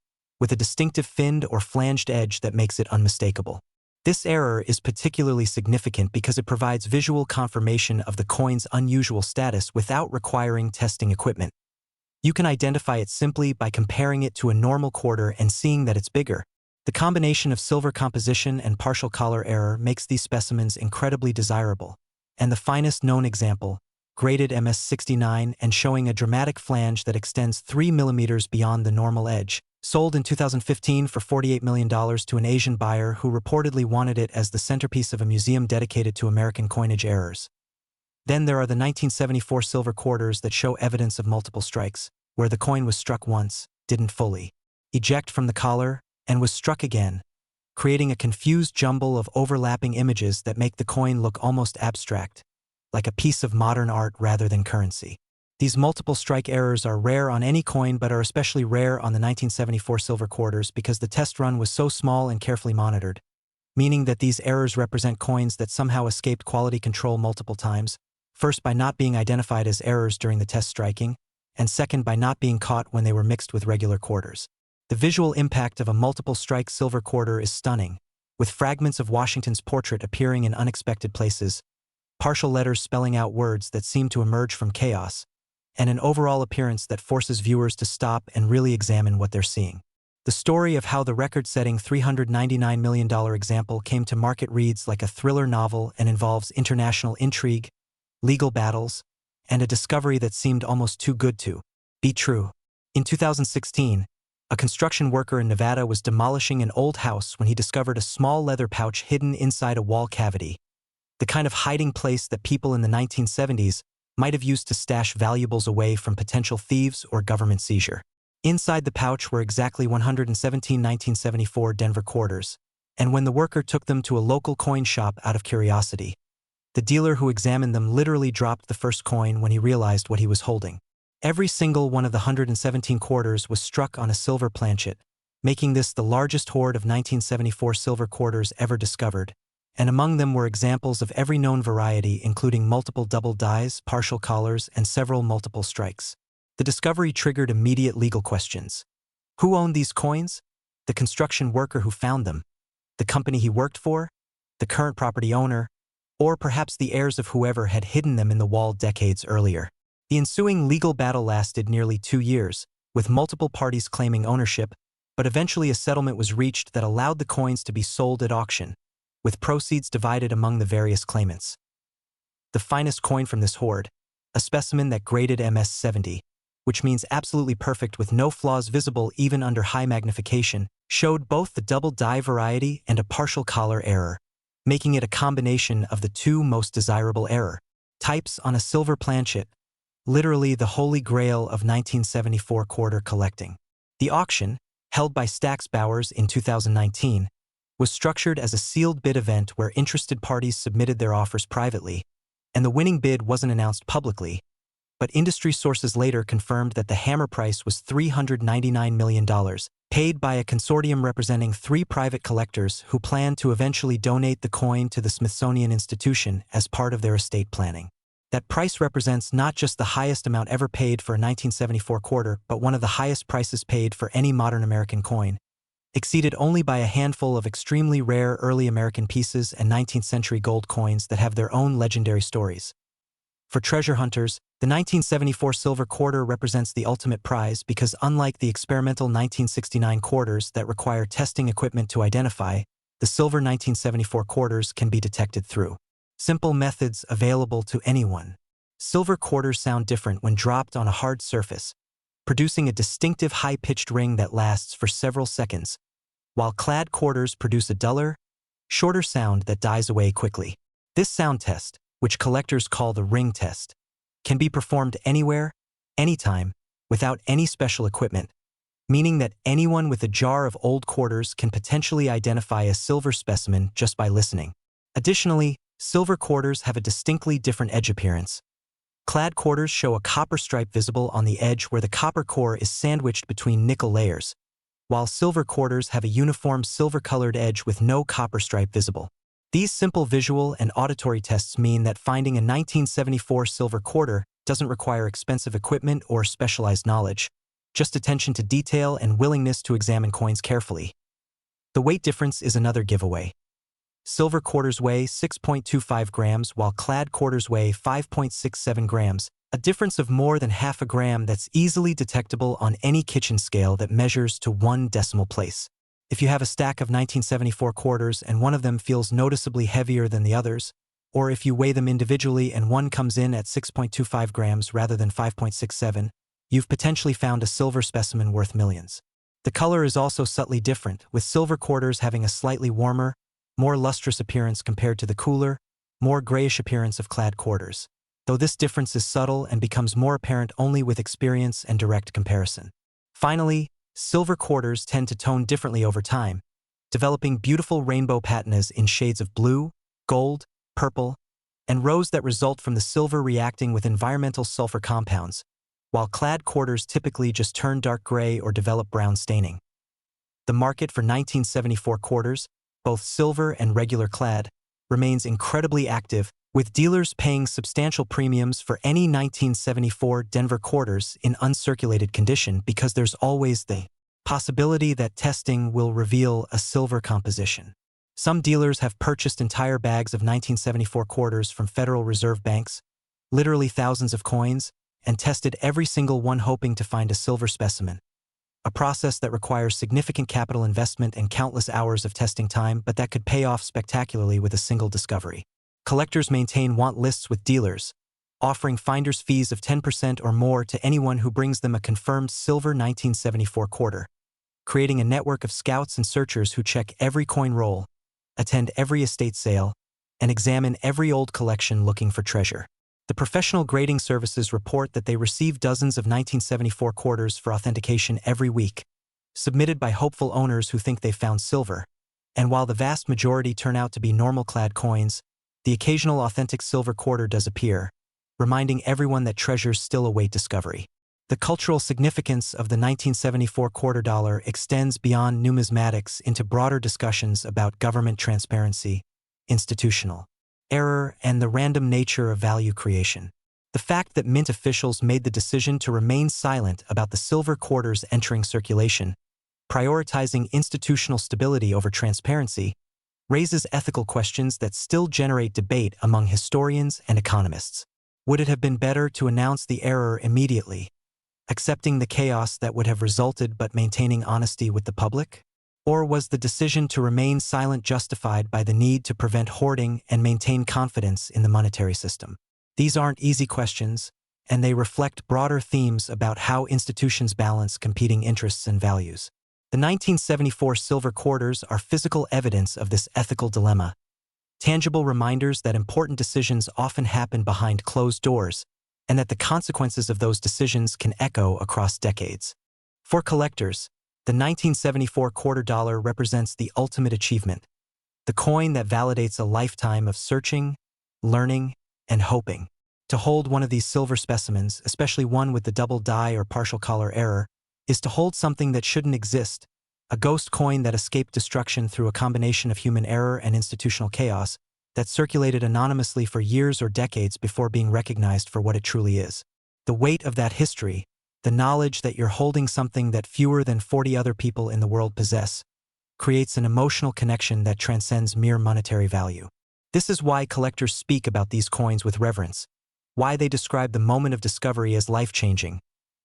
with a distinctive finned or flanged edge that makes it unmistakable. This error is particularly significant because it provides visual confirmation of the coin's unusual status without requiring testing equipment. You can identify it simply by comparing it to a normal quarter and seeing that it's bigger. The combination of silver composition and partial collar error makes these specimens incredibly desirable. And the finest known example, graded MS69 and showing a dramatic flange that extends 3 millimeters beyond the normal edge, sold in 2015 for $48 million to an Asian buyer who reportedly wanted it as the centerpiece of a museum dedicated to American coinage errors. Then there are the 1974 silver quarters that show evidence of multiple strikes, where the coin was struck once, didn't fully eject from the collar, and was struck again, creating a confused jumble of overlapping images that make the coin look almost abstract, like a piece of modern art rather than currency. These multiple strike errors are rare on any coin but are especially rare on the 1974 silver quarters because the test run was so small and carefully monitored, meaning that these errors represent coins that somehow escaped quality control multiple times, first by not being identified as errors during the test striking, and second by not being caught when they were mixed with regular quarters. The visual impact of a multiple strike silver quarter is stunning, with fragments of Washington's portrait appearing in unexpected places, partial letters spelling out words that seem to emerge from chaos, and an overall appearance that forces viewers to stop and really examine what they're seeing. The story of how the record-setting $399 million example came to market reads like a thriller novel and involves international intrigue, legal battles, and a discovery that seemed almost too good to be true. In 2016, a construction worker in Nevada was demolishing an old house when he discovered a small leather pouch hidden inside a wall cavity, the kind of hiding place that people in the 1970s might have used to stash valuables away from potential thieves or government seizure. Inside the pouch were exactly 117 1974 Denver quarters, and when the worker took them to a local coin shop out of curiosity, the dealer who examined them literally dropped the first coin when he realized what he was holding. Every single one of the 117 quarters was struck on a silver planchet, making this the largest hoard of 1974 silver quarters ever discovered, and among them were examples of every known variety including multiple double dies, partial collars, and several multiple strikes. The discovery triggered immediate legal questions. Who owned these coins? The construction worker who found them? The company he worked for? The current property owner? Or perhaps the heirs of whoever had hidden them in the wall decades earlier? The ensuing legal battle lasted nearly 2 years, with multiple parties claiming ownership, but eventually a settlement was reached that allowed the coins to be sold at auction, with proceeds divided among the various claimants. The finest coin from this hoard, a specimen that graded MS70, which means absolutely perfect with no flaws visible even under high magnification, showed both the double die variety and a partial collar error, making it a combination of the two most desirable error types on a silver planchet, literally the holy grail of 1974 quarter collecting. The auction, held by Stax Bowers in 2019, was structured as a sealed bid event where interested parties submitted their offers privately, and the winning bid wasn't announced publicly, but industry sources later confirmed that the hammer price was $399 million, paid by a consortium representing 3 private collectors who planned to eventually donate the coin to the Smithsonian Institution as part of their estate planning. That price represents not just the highest amount ever paid for a 1974 quarter, but one of the highest prices paid for any modern American coin, exceeded only by a handful of extremely rare early American pieces and 19th century gold coins that have their own legendary stories. For treasure hunters, the 1974 silver quarter represents the ultimate prize because unlike the experimental 1969 quarters that require testing equipment to identify, the silver 1974 quarters can be detected through simple methods available to anyone. Silver quarters sound different when dropped on a hard surface, producing a distinctive high-pitched ring that lasts for several seconds, while clad quarters produce a duller, shorter sound that dies away quickly. This sound test, which collectors call the ring test, can be performed anywhere, anytime, without any special equipment, meaning that anyone with a jar of old quarters can potentially identify a silver specimen just by listening. Additionally, silver quarters have a distinctly different edge appearance. Clad quarters show a copper stripe visible on the edge where the copper core is sandwiched between nickel layers, while silver quarters have a uniform silver-colored edge with no copper stripe visible. These simple visual and auditory tests mean that finding a 1974 silver quarter doesn't require expensive equipment or specialized knowledge, just attention to detail and willingness to examine coins carefully. The weight difference is another giveaway. Silver quarters weigh 6.25 grams while clad quarters weigh 5.67 grams, a difference of more than half a gram that's easily detectable on any kitchen scale that measures to 1 decimal place. If you have a stack of 1974 quarters and one of them feels noticeably heavier than the others, or if you weigh them individually and one comes in at 6.25 grams rather than 5.67, you've potentially found a silver specimen worth millions. The color is also subtly different, with silver quarters having a slightly warmer, more lustrous appearance compared to the cooler, more grayish appearance of clad quarters, though this difference is subtle and becomes more apparent only with experience and direct comparison. Finally, silver quarters tend to tone differently over time, developing beautiful rainbow patinas in shades of blue, gold, purple, and rose that result from the silver reacting with environmental sulfur compounds, while clad quarters typically just turn dark gray or develop brown staining. The market for 1974 quarters, both silver and regular clad, remains incredibly active, with dealers paying substantial premiums for any 1974 Denver quarters in uncirculated condition because there's always the possibility that testing will reveal a silver composition. Some dealers have purchased entire bags of 1974 quarters from Federal Reserve banks, literally thousands of coins, and tested every single one hoping to find a silver specimen. A process that requires significant capital investment and countless hours of testing time, but that could pay off spectacularly with a single discovery. Collectors maintain want lists with dealers, offering finder's fees of 10% or more to anyone who brings them a confirmed silver 1974 quarter, creating a network of scouts and searchers who check every coin roll, attend every estate sale, and examine every old collection looking for treasure. The professional grading services report that they receive dozens of 1974 quarters for authentication every week, submitted by hopeful owners who think they've found silver. And while the vast majority turn out to be normal-clad coins, the occasional authentic silver quarter does appear, reminding everyone that treasures still await discovery. The cultural significance of the 1974 quarter dollar extends beyond numismatics into broader discussions about government transparency, institutional error, and the random nature of value creation. The fact that mint officials made the decision to remain silent about the silver quarters entering circulation, prioritizing institutional stability over transparency, raises ethical questions that still generate debate among historians and economists. Would it have been better to announce the error immediately, accepting the chaos that would have resulted but maintaining honesty with the public? Or was the decision to remain silent justified by the need to prevent hoarding and maintain confidence in the monetary system? These aren't easy questions, and they reflect broader themes about how institutions balance competing interests and values. The 1974 silver quarters are physical evidence of this ethical dilemma, tangible reminders that important decisions often happen behind closed doors, and that the consequences of those decisions can echo across decades. For collectors, the 1974 quarter dollar represents the ultimate achievement, the coin that validates a lifetime of searching, learning, and hoping. To hold one of these silver specimens, especially one with the double die or partial color error, is to hold something that shouldn't exist, a ghost coin that escaped destruction through a combination of human error and institutional chaos, that circulated anonymously for years or decades before being recognized for what it truly is. The weight of that history, the knowledge that you're holding something that fewer than 40 other people in the world possess, creates an emotional connection that transcends mere monetary value. This is why collectors speak about these coins with reverence, why they describe the moment of discovery as life-changing,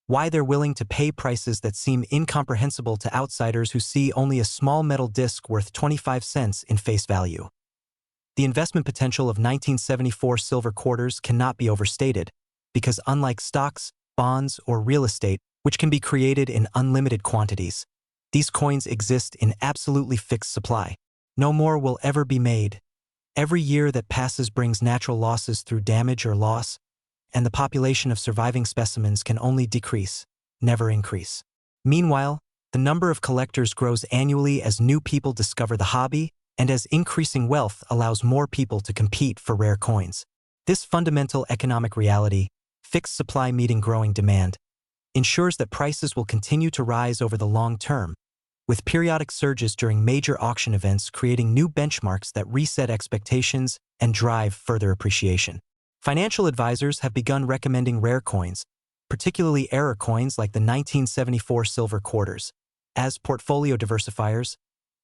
why they're willing to pay prices that seem incomprehensible to outsiders who see only a small metal disc worth 25 cents in face value. The investment potential of 1974 silver quarters cannot be overstated, because unlike stocks, bonds, or real estate, which can be created in unlimited quantities, these coins exist in absolutely fixed supply. No more will ever be made. Every year that passes brings natural losses through damage or loss, and the population of surviving specimens can only decrease, never increase. Meanwhile, the number of collectors grows annually as new people discover the hobby, and as increasing wealth allows more people to compete for rare coins. This fundamental economic reality, fixed supply meeting growing demand, ensures that prices will continue to rise over the long term, with periodic surges during major auction events creating new benchmarks that reset expectations and drive further appreciation. Financial advisors have begun recommending rare coins, particularly error coins like the 1974 silver quarters, as portfolio diversifiers,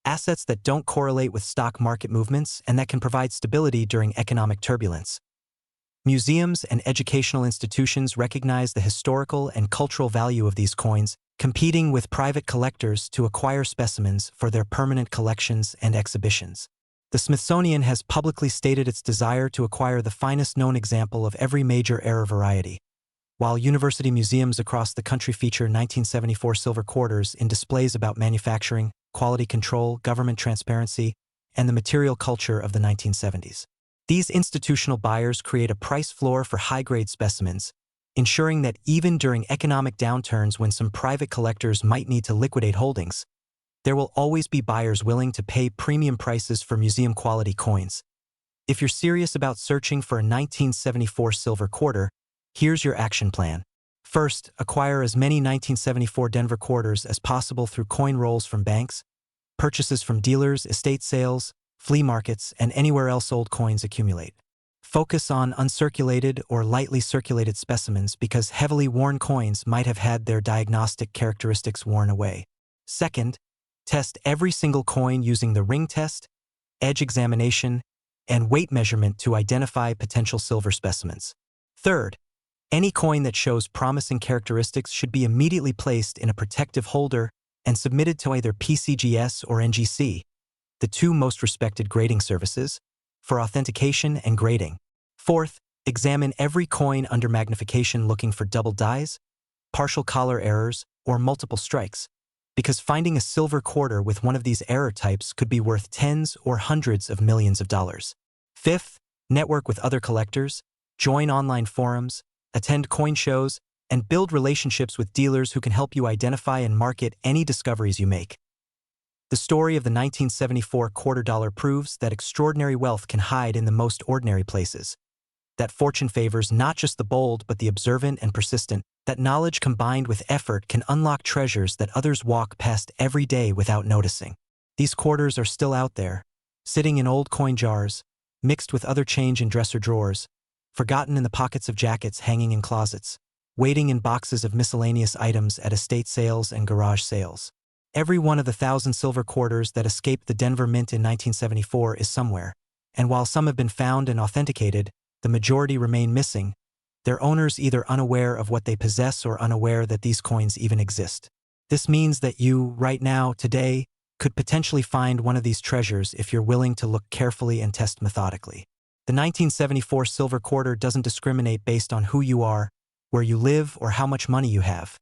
assets that don't correlate with stock market movements and that can provide stability during economic turbulence. Museums and educational institutions recognize the historical and cultural value of these coins, competing with private collectors to acquire specimens for their permanent collections and exhibitions. The Smithsonian has publicly stated its desire to acquire the finest known example of every major error variety, while university museums across the country feature 1974 silver quarters in displays about manufacturing, quality control, government transparency, and the material culture of the 1970s. These institutional buyers create a price floor for high-grade specimens, ensuring that even during economic downturns when some private collectors might need to liquidate holdings, there will always be buyers willing to pay premium prices for museum-quality coins. If you're serious about searching for a 1974 silver quarter, here's your action plan. First, acquire as many 1974 Denver quarters as possible through coin rolls from banks, purchases from dealers, estate sales, flea markets, and anywhere else old coins accumulate. Focus on uncirculated or lightly circulated specimens because heavily worn coins might have had their diagnostic characteristics worn away. Second, test every single coin using the ring test, edge examination, and weight measurement to identify potential silver specimens. Third, any coin that shows promising characteristics should be immediately placed in a protective holder and submitted to either PCGS or NGC, the two most respected grading services, for authentication and grading. Fourth, examine every coin under magnification looking for double dies, partial collar errors, or multiple strikes, because finding a silver quarter with one of these error types could be worth tens or hundreds of millions of dollars. Fifth, network with other collectors, join online forums, attend coin shows, and build relationships with dealers who can help you identify and market any discoveries you make. The story of the 1974 quarter dollar proves that extraordinary wealth can hide in the most ordinary places, that fortune favors not just the bold but the observant and persistent, that knowledge combined with effort can unlock treasures that others walk past every day without noticing. These quarters are still out there, sitting in old coin jars, mixed with other change in dresser drawers, forgotten in the pockets of jackets hanging in closets, waiting in boxes of miscellaneous items at estate sales and garage sales. Every one of the 1,000 silver quarters that escaped the Denver Mint in 1974 is somewhere, and while some have been found and authenticated, the majority remain missing, their owners either unaware of what they possess or unaware that these coins even exist. This means that you, right now, today, could potentially find one of these treasures if you're willing to look carefully and test methodically. The 1974 silver quarter doesn't discriminate based on who you are, where you live, or how much money you have.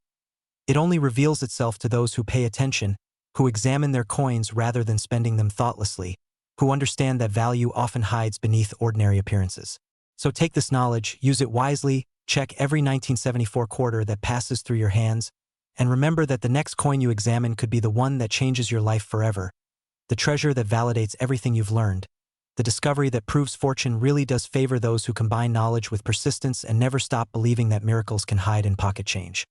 It only reveals itself to those who pay attention, who examine their coins rather than spending them thoughtlessly, who understand that value often hides beneath ordinary appearances. So take this knowledge, use it wisely, check every 1974 quarter that passes through your hands, and remember that the next coin you examine could be the one that changes your life forever, the treasure that validates everything you've learned, the discovery that proves fortune really does favor those who combine knowledge with persistence and never stop believing that miracles can hide in pocket change.